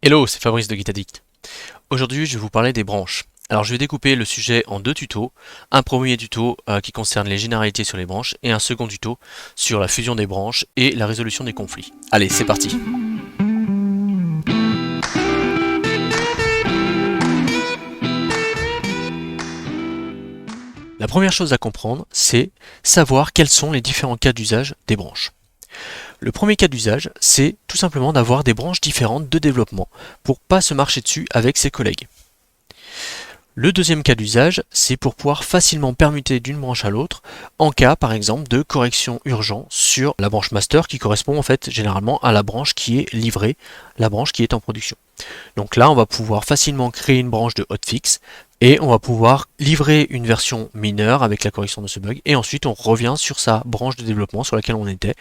Hello, c'est Fabrice de GitAddict. Aujourd'hui, je vais vous parler des branches. Alors, je vais découper le sujet en deux tutos. Un premier tuto qui concerne les généralités sur les branches et un second tuto sur la fusion des branches et la résolution des conflits. Allez, c'est parti. La première chose à comprendre, c'est savoir quels sont les différents cas d'usage des branches. Le premier cas d'usage, c'est tout simplement d'avoir des branches différentes de développement pour pas se marcher dessus avec ses collègues. Le deuxième cas d'usage, c'est pour pouvoir facilement permuter d'une branche à l'autre en cas par exemple de correction urgente sur la branche master qui correspond en fait généralement à la branche qui est livrée, la branche qui est en production. Donc là on va pouvoir facilement créer une branche de hotfix et on va pouvoir livrer une version mineure avec la correction de ce bug et ensuite on revient sur sa branche de développement sur laquelle on était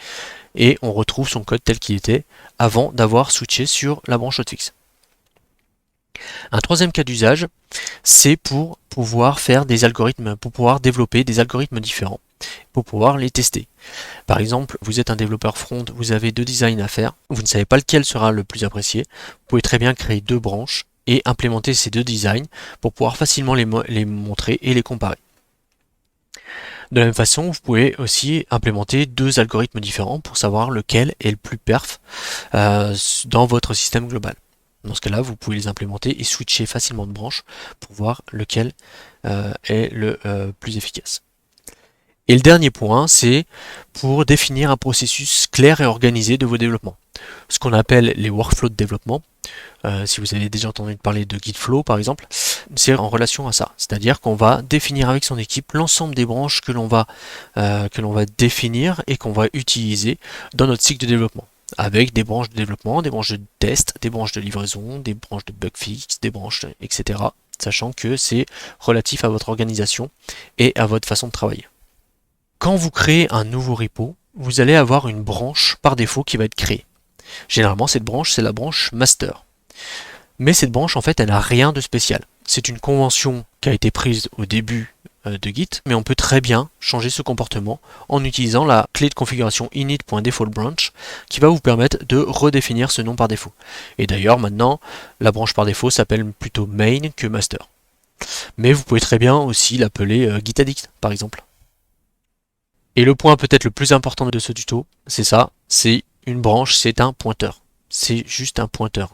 et on retrouve son code tel qu'il était avant d'avoir switché sur la branche hotfix. Un troisième cas d'usage, c'est pour pouvoir faire des algorithmes, pour pouvoir développer des algorithmes différents, pour pouvoir les tester. Par exemple, vous êtes un développeur front, vous avez deux designs à faire, vous ne savez pas lequel sera le plus apprécié, vous pouvez très bien créer deux branches et implémenter ces deux designs pour pouvoir facilement les montrer et les comparer. De la même façon, vous pouvez aussi implémenter deux algorithmes différents pour savoir lequel est le plus perf dans votre système global. Dans ce cas-là, vous pouvez les implémenter et switcher facilement de branche pour voir lequel est le plus efficace. Et le dernier point, c'est pour définir un processus clair et organisé de vos développements. Ce qu'on appelle les workflows de développement. Si vous avez déjà entendu parler de Gitflow par exemple, c'est en relation à ça. C'est-à-dire qu'on va définir avec son équipe l'ensemble des branches que l'on va définir et qu'on va utiliser dans notre cycle de développement. Avec des branches de développement, des branches de test, des branches de livraison, des branches de bug fix, des branches, etc. Sachant que c'est relatif à votre organisation et à votre façon de travailler. Quand vous créez un nouveau repo, vous allez avoir une branche par défaut qui va être créée. Généralement, cette branche, c'est la branche master. Mais cette branche, en fait, elle n'a rien de spécial. C'est une convention qui a été prise au début de Git, mais on peut très bien changer ce comportement en utilisant la clé de configuration init.defaultBranch qui va vous permettre de redéfinir ce nom par défaut. Et d'ailleurs, maintenant, la branche par défaut s'appelle plutôt main que master. Mais vous pouvez très bien aussi l'appeler GitAddict, par exemple. Et le point peut-être le plus important de ce tuto, c'est ça, c'est une branche, c'est un pointeur. C'est juste un pointeur.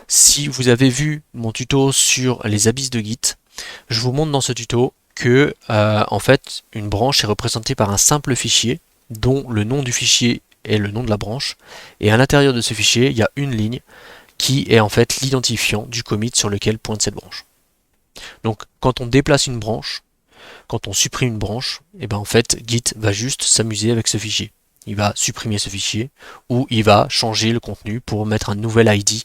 Si vous avez vu mon tuto sur les abysses de Git, je vous montre dans ce tuto que en fait une branche est représentée par un simple fichier dont le nom du fichier est le nom de la branche et à l'intérieur de ce fichier il y a une ligne qui est en fait l'identifiant du commit sur lequel pointe cette branche. Donc quand on déplace une branche, quand on supprime une branche, et ben en fait Git va juste s'amuser avec ce fichier. Il va supprimer ce fichier ou il va changer le contenu pour mettre un nouvel ID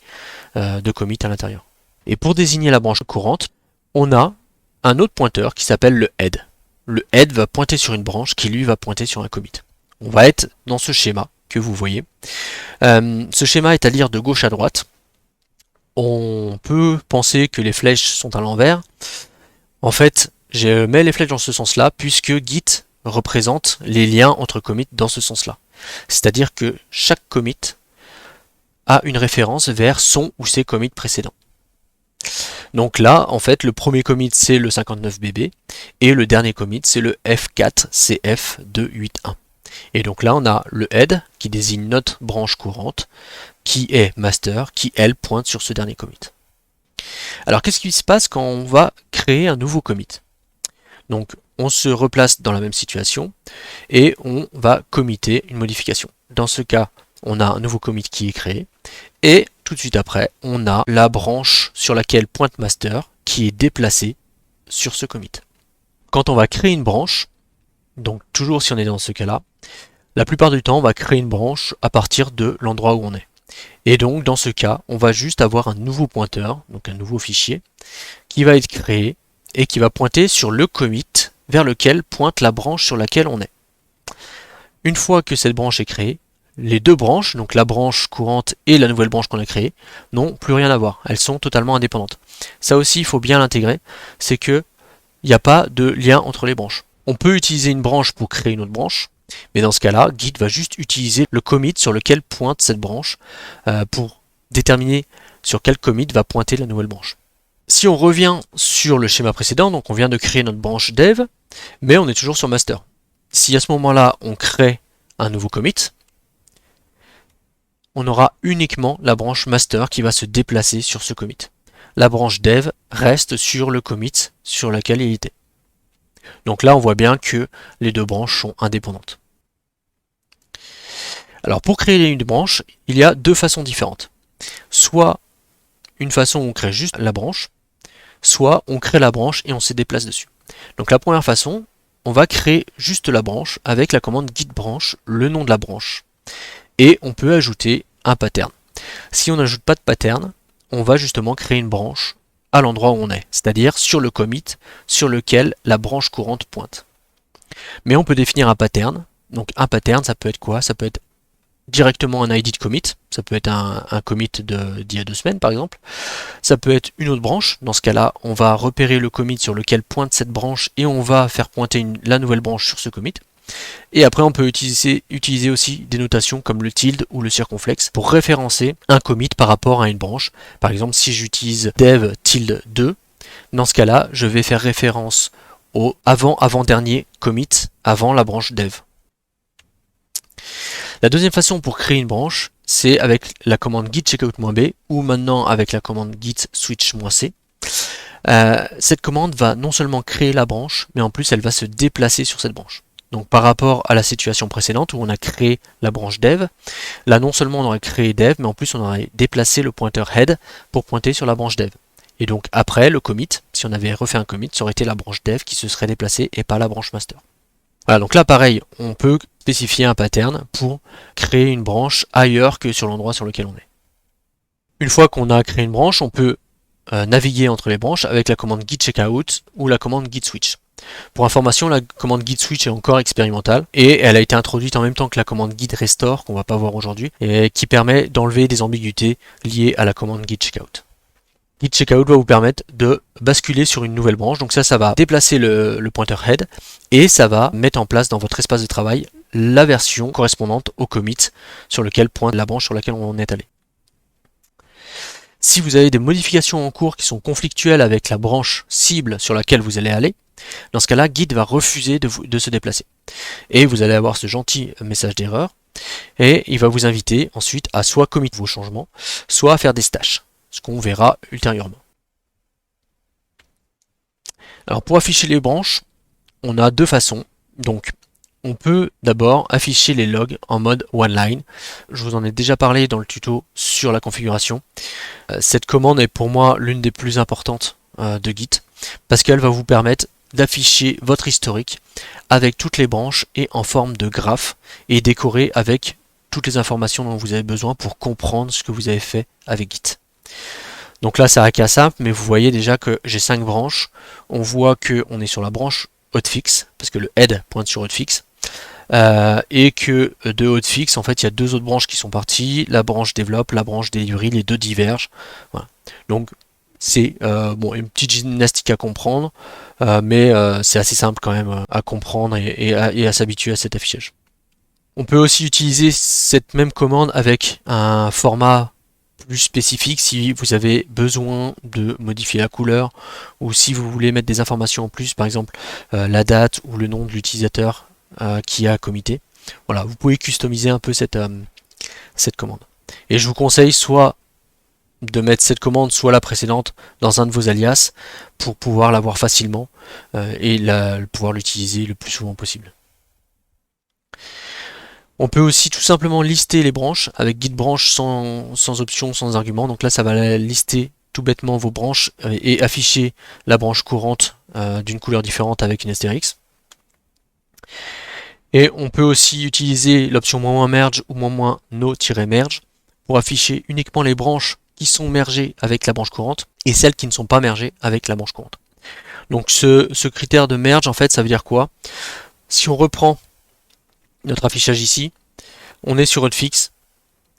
de commit à l'intérieur. Et pour désigner la branche courante, on a un autre pointeur qui s'appelle le head. Le head va pointer sur une branche qui lui va pointer sur un commit. On va être dans ce schéma que vous voyez. Ce schéma est à lire de gauche à droite. On peut penser que les flèches sont à l'envers. En fait, je mets les flèches dans ce sens-là puisque Git représente les liens entre commits dans ce sens-là. C'est-à-dire que chaque commit a une référence vers son ou ses commits précédents. Donc là, en fait, le premier commit c'est le 59BB et le dernier commit c'est le F4CF281. Et donc là, on a le head qui désigne notre branche courante qui est master, qui elle pointe sur ce dernier commit. Alors qu'est-ce qui se passe quand on va créer un nouveau commit? Donc on se replace dans la même situation et on va committer une modification. Dans ce cas, on a un nouveau commit qui est créé et tout de suite après, on a la branche sur laquelle pointe master qui est déplacée sur ce commit. Quand on va créer une branche, donc toujours si on est dans ce cas-là, la plupart du temps, on va créer une branche à partir de l'endroit où on est. Et donc dans ce cas, on va juste avoir un nouveau pointeur, donc un nouveau fichier, qui va être créé et qui va pointer sur le commit vers lequel pointe la branche sur laquelle on est. Une fois que cette branche est créée, les deux branches, donc la branche courante et la nouvelle branche qu'on a créée, n'ont plus rien à voir. Elles sont totalement indépendantes. Ça aussi, il faut bien l'intégrer, c'est que il n'y a pas de lien entre les branches. On peut utiliser une branche pour créer une autre branche, mais dans ce cas-là, Git va juste utiliser le commit sur lequel pointe cette branche pour déterminer sur quel commit va pointer la nouvelle branche. Si on revient sur le schéma précédent, donc on vient de créer notre branche dev, mais on est toujours sur master. Si à ce moment-là, on crée un nouveau commit, on aura uniquement la branche master qui va se déplacer sur ce commit. La branche dev reste sur le commit sur lequel il était. Donc là, on voit bien que les deux branches sont indépendantes. Alors pour créer une branche, il y a deux façons différentes. Soit une façon où on crée juste la branche, soit on crée la branche et on se déplace dessus. Donc la première façon, on va créer juste la branche avec la commande git branch, le nom de la branche. Et on peut ajouter un pattern. Si on n'ajoute pas de pattern, on va justement créer une branche à l'endroit où on est, c'est-à-dire sur le commit sur lequel la branche courante pointe. Mais on peut définir un pattern. Donc un pattern, ça peut être quoi? Ça peut être directement un ID de commit, ça peut être un commit d'il y a 2 semaines par exemple, ça peut être une autre branche, dans ce cas-là on va repérer le commit sur lequel pointe cette branche et on va faire pointer la nouvelle branche sur ce commit. Et après on peut utiliser aussi des notations comme le tilde ou le circonflexe pour référencer un commit par rapport à une branche. Par exemple si j'utilise dev tilde 2, dans ce cas-là je vais faire référence au avant-dernier commit avant la branche dev. La deuxième façon pour créer une branche, c'est avec la commande git checkout-b ou maintenant avec la commande git switch-c. Cette commande va non seulement créer la branche, mais en plus elle va se déplacer sur cette branche. Donc par rapport à la situation précédente où on a créé la branche dev, là non seulement on aurait créé dev, mais en plus on aurait déplacé le pointeur head pour pointer sur la branche dev. Et donc après le commit, si on avait refait un commit, ça aurait été la branche dev qui se serait déplacée et pas la branche master. Voilà, donc là pareil, on peut spécifier un pattern pour créer une branche ailleurs que sur l'endroit sur lequel on est. Une fois qu'on a créé une branche, on peut naviguer entre les branches avec la commande git checkout ou la commande git switch. Pour information, la commande git switch est encore expérimentale et elle a été introduite en même temps que la commande git restore qu'on va pas voir aujourd'hui et qui permet d'enlever des ambiguïtés liées à la commande git checkout. Git checkout va vous permettre de basculer sur une nouvelle branche, donc ça va déplacer le pointeur head et ça va mettre en place dans votre espace de travail la version correspondante au commit sur lequel pointe la branche sur laquelle on est allé. Si vous avez des modifications en cours qui sont conflictuelles avec la branche cible sur laquelle vous allez aller, dans ce cas-là, Git va refuser de se déplacer. Et vous allez avoir ce gentil message d'erreur, et il va vous inviter ensuite à soit commit vos changements, soit à faire des stashes, ce qu'on verra ultérieurement. Alors pour afficher les branches, on a deux façons. Donc on peut d'abord afficher les logs en mode one-line. Je vous en ai déjà parlé dans le tuto sur la configuration. Cette commande est pour moi l'une des plus importantes de Git, parce qu'elle va vous permettre d'afficher votre historique avec toutes les branches et en forme de graphe et décoré avec toutes les informations dont vous avez besoin pour comprendre ce que vous avez fait avec Git. Donc là c'est un cas simple, mais vous voyez déjà que j'ai 5 branches. On voit qu'on est sur la branche hotfix, parce que le head pointe sur hotfix, et que de hotfix, en fait il y a 2 autres branches qui sont parties, la branche développe, la branche delivery, les deux divergent. Voilà. Donc c'est une petite gymnastique à comprendre, mais c'est assez simple quand même à comprendre et à s'habituer à cet affichage. On peut aussi utiliser cette même commande avec un format plus spécifique si vous avez besoin de modifier la couleur ou si vous voulez mettre des informations en plus, par exemple la date ou le nom de l'utilisateur qui a commité. Voilà, vous pouvez customiser un peu cette commande. Et je vous conseille soit de mettre cette commande, soit la précédente, dans un de vos alias pour pouvoir l'avoir facilement et pouvoir l'utiliser le plus souvent possible. On peut aussi tout simplement lister les branches avec git branch sans option, sans argument. Donc là, ça va lister tout bêtement vos branches et afficher la branche courante d'une couleur différente avec une astérix. Et on peut aussi utiliser l'option -merge ou -no-merge pour afficher uniquement les branches qui sont mergées avec la branche courante et celles qui ne sont pas mergées avec la branche courante. Donc ce critère de merge, en fait, ça veut dire quoi? Si on reprend notre affichage ici, on est sur hotfix.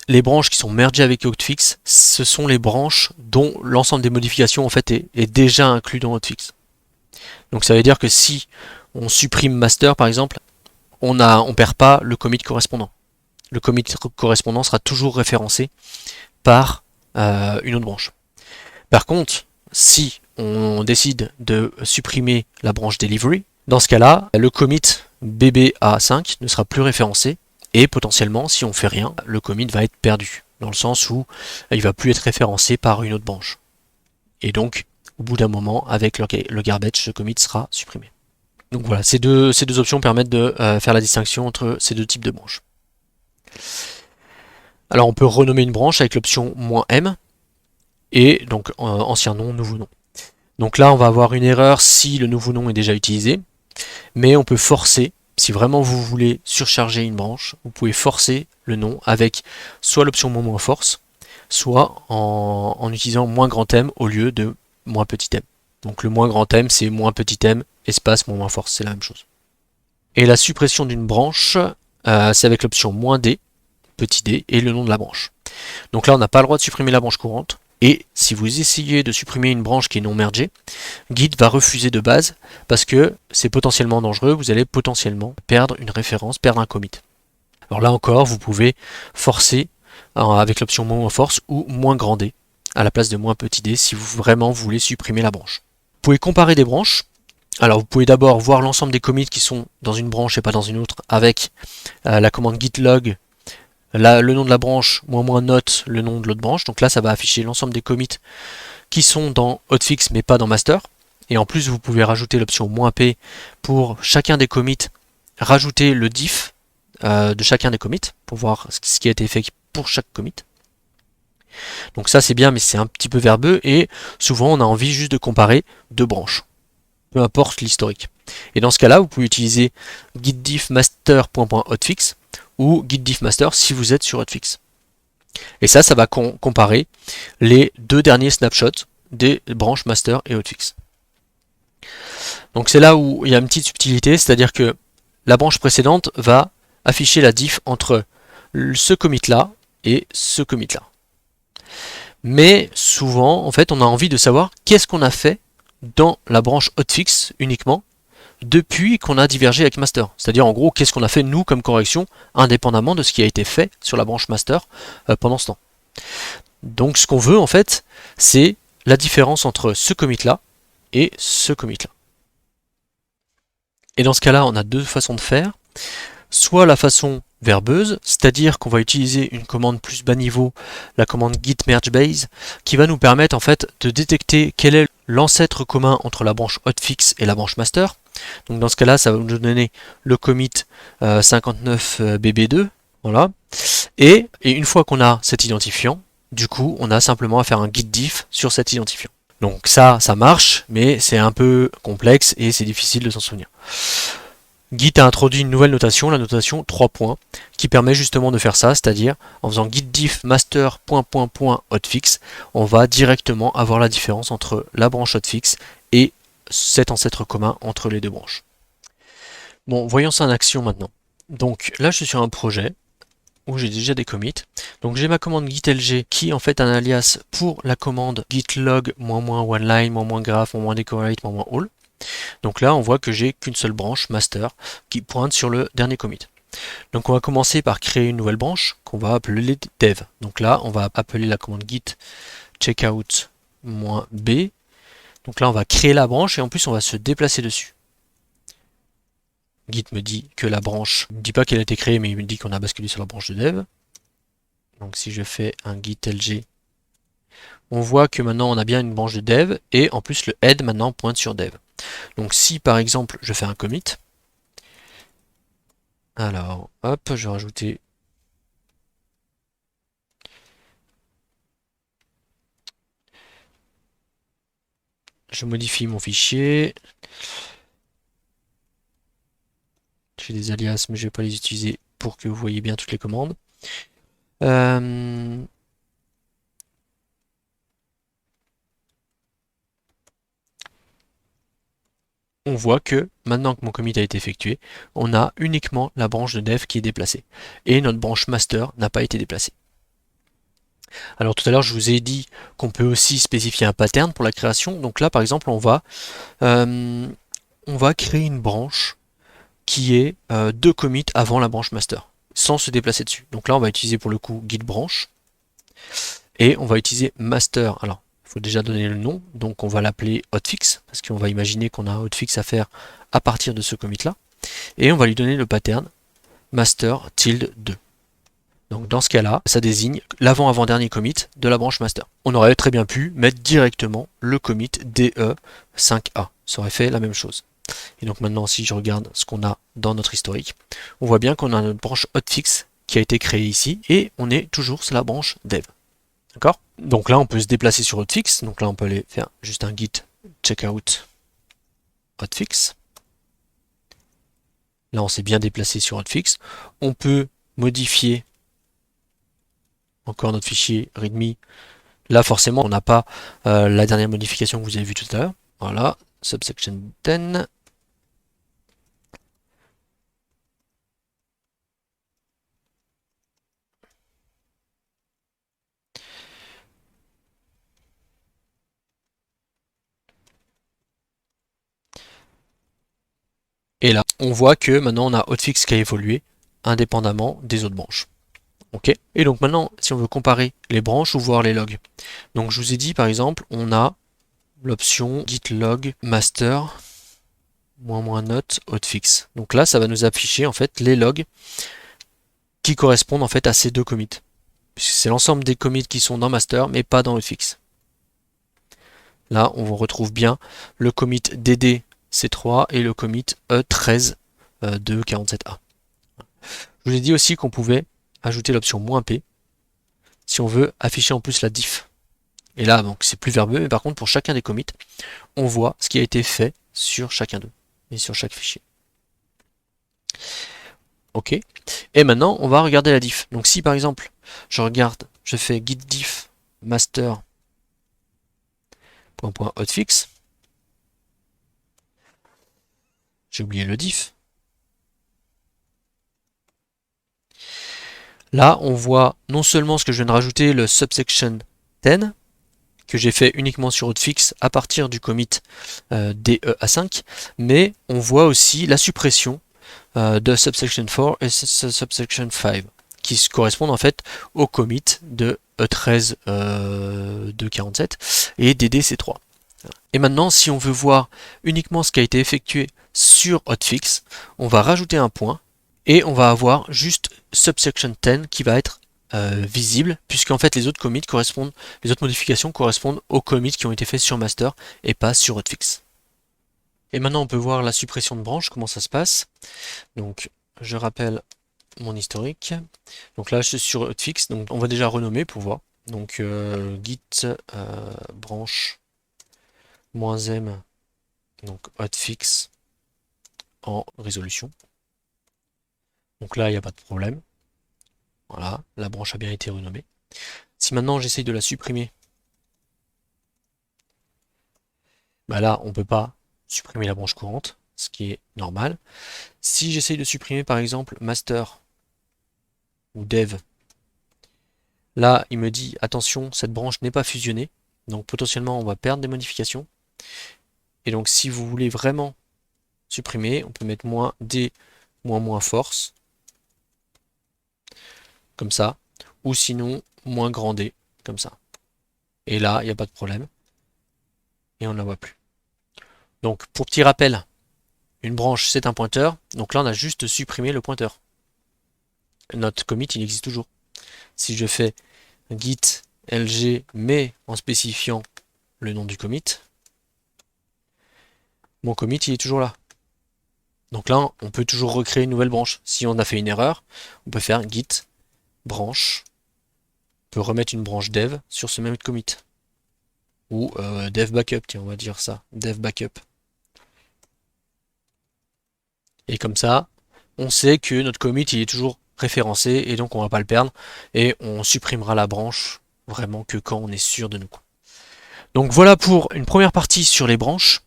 Les branches qui sont mergées avec hotfix, ce sont les branches dont l'ensemble des modifications en fait est déjà inclus dans hotfix. Donc ça veut dire que si on supprime master par exemple, on perd pas le commit correspondant. Le commit correspondant sera toujours référencé par une autre branche. Par contre, si on décide de supprimer la branche delivery, dans ce cas-là, le commit BBA5 ne sera plus référencé et potentiellement, si on fait rien, le commit va être perdu, dans le sens où il va plus être référencé par une autre branche. Et donc, au bout d'un moment, avec le garbage, ce commit sera supprimé. Donc voilà, ces deux options permettent de faire la distinction entre ces deux types de branches. Alors on peut renommer une branche avec l'option "-m", et donc ancien nom, nouveau nom. Donc là, on va avoir une erreur si le nouveau nom est déjà utilisé, mais on peut forcer, si vraiment vous voulez surcharger une branche, vous pouvez forcer le nom avec soit l'option "-force", soit en utilisant "-m" au lieu de "-m". Donc le "-m", c'est "-m", espace "-force", c'est la même chose. Et la suppression d'une branche, c'est avec l'option "-d", petit d, et le nom de la branche. Donc là, on n'a pas le droit de supprimer la branche courante, et si vous essayez de supprimer une branche qui est non mergée, Git va refuser de base, parce que c'est potentiellement dangereux, vous allez potentiellement perdre une référence, perdre un commit. Alors là encore, vous pouvez forcer avec l'option "-force" ou "-d", à la place de "-petit d", si vous voulez supprimer la branche. Vous pouvez comparer des branches. Alors vous pouvez d'abord voir l'ensemble des commits qui sont dans une branche et pas dans une autre avec la commande git log, le nom de la branche, -note, le nom de l'autre branche. Donc là, ça va afficher l'ensemble des commits qui sont dans hotfix mais pas dans master. Et en plus, vous pouvez rajouter l'option "-p pour chacun des commits, rajouter le diff de chacun des commits pour voir ce qui a été fait pour chaque commit. Donc ça, c'est bien, mais c'est un petit peu verbeux et souvent, on a envie juste de comparer deux branches, peu importe l'historique. Et dans ce cas-là, vous pouvez utiliser gitdiff master.hotfix ou gitdiff master si vous êtes sur hotfix. Et ça va comparer les deux derniers snapshots des branches master et hotfix. Donc c'est là où il y a une petite subtilité, c'est-à-dire que la branche précédente va afficher la diff entre ce commit-là et ce commit-là. Mais souvent, en fait, on a envie de savoir qu'est-ce qu'on a fait dans la branche hotfix uniquement depuis qu'on a divergé avec master. C'est-à-dire en gros, qu'est-ce qu'on a fait nous comme correction indépendamment de ce qui a été fait sur la branche master pendant ce temps. Donc ce qu'on veut en fait, c'est la différence entre ce commit-là et ce commit-là. Et dans ce cas-là, on a deux façons de faire. Soit la façon verbeuse, c'est-à-dire qu'on va utiliser une commande plus bas niveau, la commande git merge base, qui va nous permettre en fait de détecter quel est l'ancêtre commun entre la branche hotfix et la branche master. Donc dans ce cas-là, ça va nous donner le commit 59bb2, voilà. Et une fois qu'on a cet identifiant, du coup, on a simplement à faire un git diff sur cet identifiant. Donc ça marche, mais c'est un peu complexe et c'est difficile de s'en souvenir. Git a introduit une nouvelle notation, la notation 3 points, qui permet justement de faire ça, c'est-à-dire en faisant git diff master ... hotfix, on va directement avoir la différence entre la branche hotfix et cet ancêtre commun entre les deux branches. Bon, voyons ça en action maintenant. Donc là, je suis sur un projet où j'ai déjà des commits. Donc j'ai ma commande gitlg qui en fait un alias pour la commande gitlog -oneline, -graph, -decorate, -all. Donc là, on voit que j'ai qu'une seule branche master qui pointe sur le dernier commit. Donc on va commencer par créer une nouvelle branche qu'on va appeler dev. Donc là, on va appeler la commande git checkout -b. Donc là, on va créer la branche et en plus, on va se déplacer dessus. Git me dit que la branche, il ne me dit pas qu'elle a été créée, mais il me dit qu'on a basculé sur la branche de dev. Donc si je fais un git lg, on voit que maintenant on a bien une branche de dev et en plus le head maintenant pointe sur dev. Donc si par exemple je fais un commit, alors hop, je vais rajouter je modifie mon fichier. J'ai des alias mais je ne vais pas les utiliser pour que vous voyez bien toutes les commandes. On voit que maintenant que mon commit a été effectué, on a uniquement la branche de dev qui est déplacée. Et notre branche master n'a pas été déplacée. Alors tout à l'heure je vous ai dit qu'on peut aussi spécifier un pattern pour la création. Donc là par exemple on va créer une branche qui est deux commits avant la branche master, sans se déplacer dessus. Donc là on va utiliser pour le coup git branch. et on va utiliser master. Alors, il faut déjà donner le nom, donc on va l'appeler hotfix, parce qu'on va imaginer qu'on a un hotfix à faire à partir de ce commit-là, et on va lui donner le pattern master tilde 2. Donc dans ce cas-là, ça désigne l'avant-avant-dernier commit de la branche master. On aurait très bien pu mettre directement le commit DE5A. Ça aurait fait la même chose. Et donc maintenant, si je regarde ce qu'on a dans notre historique, on voit bien qu'on a notre branche hotfix qui a été créée ici, et on est toujours sur la branche dev. D'accord? Donc là, on peut se déplacer sur hotfix. Donc là, on peut aller faire juste un git checkout hotfix. Là, on s'est bien déplacé sur hotfix. On peut modifier encore notre fichier readme. Là, forcément, on n'a pas la dernière modification que vous avez vue tout à l'heure. Voilà, subsection 10. Et là, on voit que maintenant, on a hotfix qui a évolué indépendamment des autres branches. Ok. Et donc maintenant, si on veut comparer les branches ou voir les logs. Donc je vous ai dit, par exemple, on a l'option git log master note hotfix. Donc là, ça va nous afficher en fait les logs qui correspondent en fait à ces deux commits. Puisque c'est l'ensemble des commits qui sont dans master, mais pas dans hotfix. Là, on retrouve bien le commit dd c3 et le commit e13 de 47a. Je vous ai dit aussi qu'on pouvait ajouter l'option "-p si on veut afficher en plus la diff. Et là, donc c'est plus verbeux, mais par contre pour chacun des commits, on voit ce qui a été fait sur chacun d'eux et sur chaque fichier. Ok. Et maintenant, on va regarder la diff. Donc si par exemple, je fais git diff master .hotfix, j'ai oublié le diff. Là, on voit non seulement ce que je viens de rajouter, le subsection 10, que j'ai fait uniquement sur hotfix à partir du commit DEA5, mais on voit aussi la suppression de subsection 4 et subsection 5, qui correspondent en fait au commit de E13 de 47 et DDC3. Et maintenant, si on veut voir uniquement ce qui a été effectué sur hotfix, on va rajouter un point et on va avoir juste subsection 10 qui va être visible, puisqu'en fait les autres commits correspondent, les autres modifications correspondent aux commits qui ont été faits sur master et pas sur hotfix. Et maintenant on peut voir la suppression de branche, comment ça se passe. Donc je rappelle mon historique. Donc là je suis sur hotfix, donc on va déjà renommer pour voir. Donc git branche -m, donc hotfix en résolution. Donc là il n'y a pas de problème. Voilà, la branche a bien été renommée. Si maintenant j'essaye de la supprimer, bah là on ne peut pas supprimer la branche courante, ce qui est normal. Si j'essaye de supprimer par exemple master ou dev, là il me dit attention, cette branche n'est pas fusionnée, donc potentiellement on va perdre des modifications. Et donc si vous voulez vraiment supprimer, on peut mettre -d -force, comme ça, ou sinon -d, comme ça. Et là, il n'y a pas de problème. Et on ne la voit plus. Donc, pour petit rappel, une branche, c'est un pointeur. Donc là, on a juste supprimé le pointeur. Notre commit, il existe toujours. Si je fais git lg, mais en spécifiant le nom du commit, mon commit, il est toujours là. Donc là, on peut toujours recréer une nouvelle branche. Si on a fait une erreur, on peut faire git branche, on peut remettre une branche dev sur ce même commit. Ou dev backup, tiens, on va dire ça, dev backup. Et comme ça, on sait que notre commit il est toujours référencé et donc on va pas le perdre et on supprimera la branche vraiment que quand on est sûr de nous. Donc voilà pour une première partie sur les branches.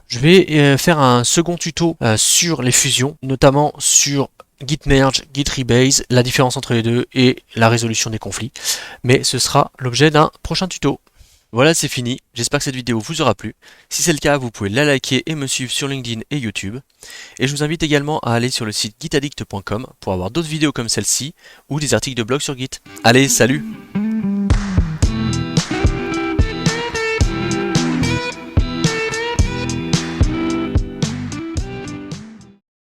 Je vais faire un second tuto sur les fusions, notamment sur git merge, git rebase, la différence entre les deux et la résolution des conflits. Mais ce sera l'objet d'un prochain tuto. Voilà, c'est fini. J'espère que cette vidéo vous aura plu. Si c'est le cas, vous pouvez la liker et me suivre sur LinkedIn et YouTube. Et je vous invite également à aller sur le site gitaddict.com pour avoir d'autres vidéos comme celle-ci ou des articles de blog sur Git. Allez, salut!